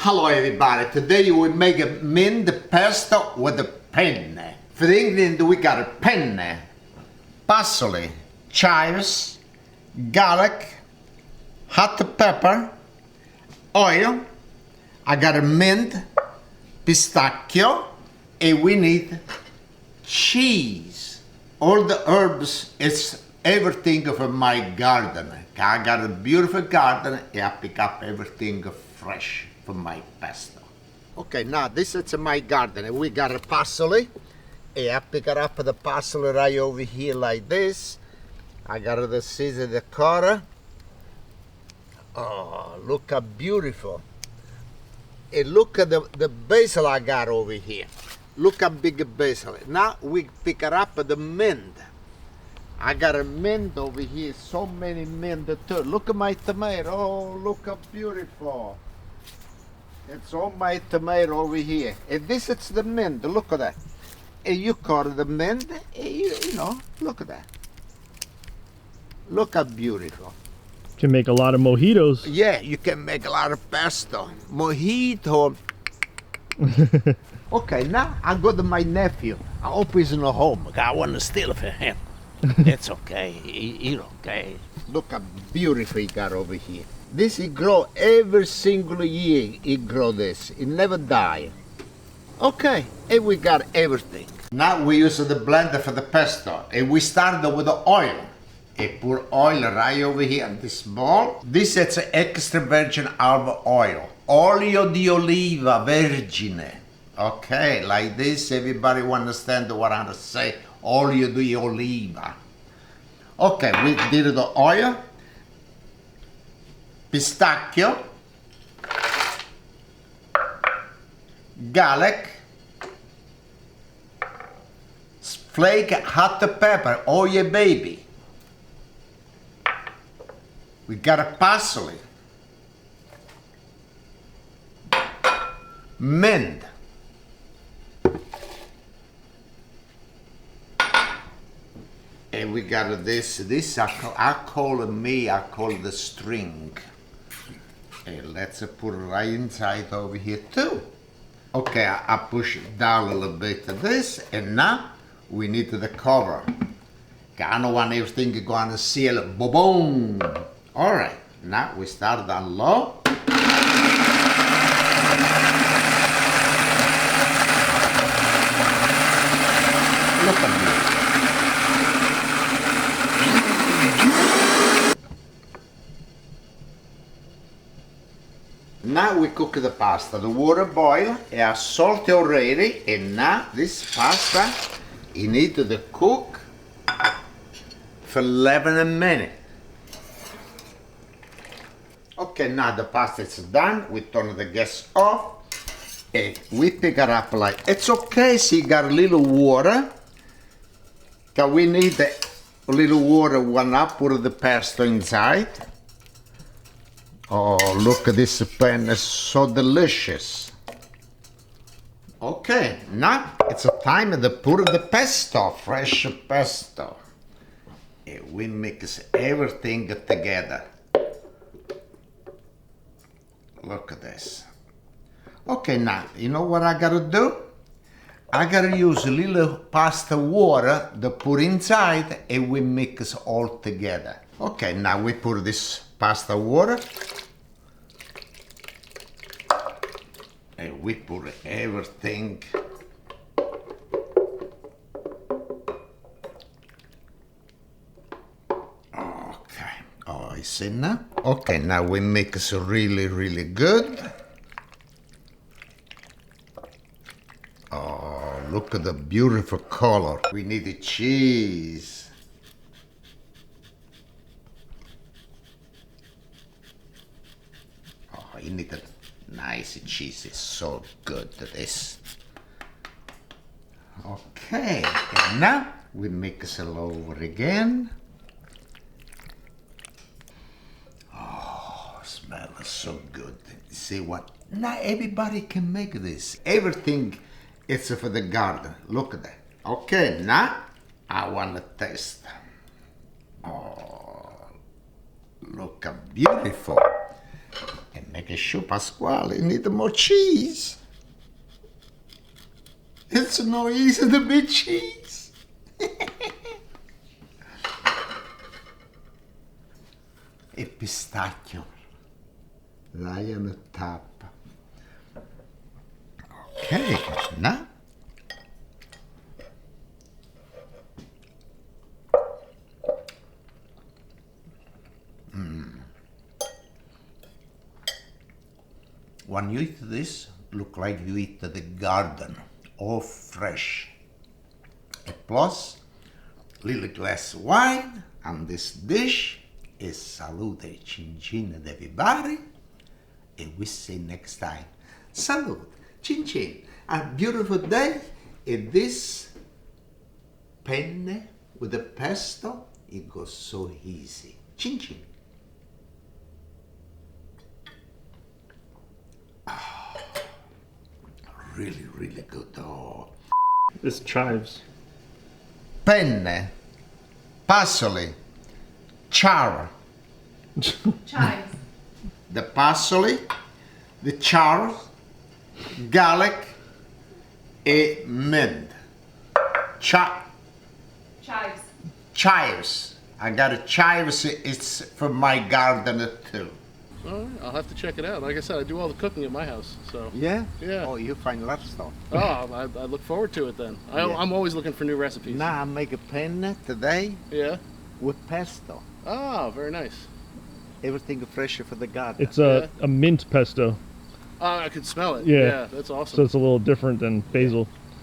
Hello everybody, today we make a mint pesto with a penne. For the ingredient we got a penne, parsley, chives, garlic, hot pepper, oil, I got a mint, pistachio, and we need cheese. All the herbs, it's everything from my garden. I got a beautiful garden and I pick up everything fresh from my pesto. Okay, now this is my garden. We got a parsley. And I pick up the parsley right over here like this. I got the season, the color. Oh, look how beautiful. And look at the basil I got over here. Look how big basil. Now we pick up the mint. I got a mint over here, so many mint too. Look at my tomato, oh, look how beautiful. It's all my tomato over here. And this is the mint, look at that. And you cut the mint, and you know, look at that. Look how beautiful. Can make a lot of mojitos. Yeah, you can make a lot of pesto. Mojito. Okay, now I go to my nephew. I hope he's in the home. I want to steal for him. It's okay. He's okay. Look how beautiful he got over here. This he grow every single year. He grow this. It never die. Okay, and we got everything. Now we use the blender for the pesto, and we started with the oil. And pour oil right over here in this bowl. This is extra virgin olive oil. Olio di oliva vergine. Okay, like this, everybody will understand what I'm saying. Olio di oliva. Okay, we did the oil, pistachio, garlic, flake hot pepper. Oh yeah, baby. We got a parsley, mint, and we got this I call it the string. And let's put it right inside over here too. Okay, I push it down a little bit to this, and now we need the cover. I don't want everything going to seal it. Boom! All right, now we start down low. Look at me. Now we cook the pasta. The water boil, and salt already, and now this pasta, you need to cook for 11 minutes. Okay, now the pasta is done. We turn the gas off, and we pick it up like, it's okay, so you got a little water, because we need a little water when I put the pesto inside. Oh, look at this pan, it's so delicious. Okay, now it's time to put the pesto, fresh pesto. And we mix everything together. Look at this. Okay, now, you know what I gotta do? I gotta use a little pasta water to put inside, and we mix all together. Okay, now we put this pasta water. And we put everything. Okay, oh, you see now? Okay, now we mix really, really good. Oh, look at the beautiful color. We need the cheese. Oh, you need a nice cheese. It's so good, this. Okay, and now we mix it over again. Oh, smells so good. See what? Not everybody can make this. Everything is for the garden. Look at that. Okay, now I want to taste. Oh, look how beautiful. And Make sure, Pasquale, you need more cheese. It's no easy to be cheese. E pistacchio. Lei on the top. Okay, now. When you eat this, look like you eat the garden, all fresh. And plus, little glass of wine, and this dish is salute cin cin everybody. And we see next time, salute, cin cin. A beautiful day, and this penne with the pesto, it goes so easy. Cin cin. Really, really good. Oh. This chives. Penne, passoli, char. Chives. The passoli, the char, garlic, e mint. Chives. Chives. I got a chives. It's for my garden too. All right, I'll have to check it out. Like I said, I do all the cooking at my house, so. Yeah? Yeah. Oh, you find a lot of stuff. Oh, I look forward to it then. Yeah. I'm always looking for new recipes. Now I make a penne today Yeah. with pesto. Oh, very nice. Everything fresh for the garden. It's a mint pesto, I could smell it. Yeah. Yeah, that's awesome. so it's a little different than basil.